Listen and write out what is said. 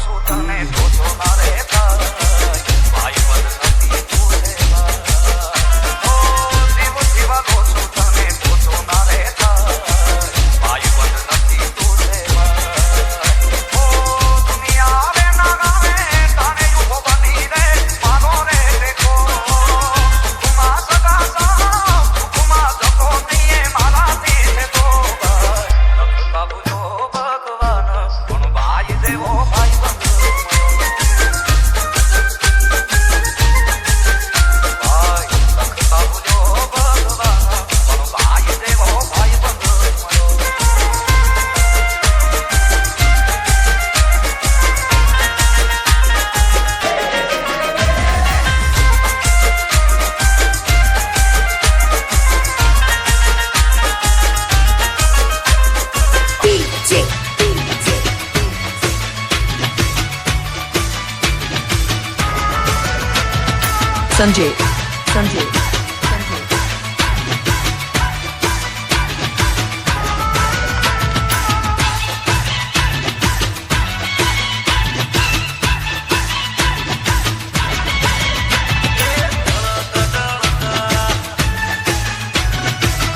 છું તને જોજો ના રે ભાઈ બંધ નથી તું સેવા ઓ જીવ જીવાનો છું તને જોજો ના રે ભાઈ બંધ નથી તું સેવા ઓ દુનિયા આવે ના ગાવે તાને યુવો બની રે માનો રે દેખો તુમા સગા સા તુમા જતો નહીં મારાથી છે તો લખતા બુજો ભગવાન પણ ભાઈ દેવો ભાઈ બંધ ભાઈ લખતા બુજો ભગવાન પણ ભાઈ દેવો ભાઈ બંધ Sanjay.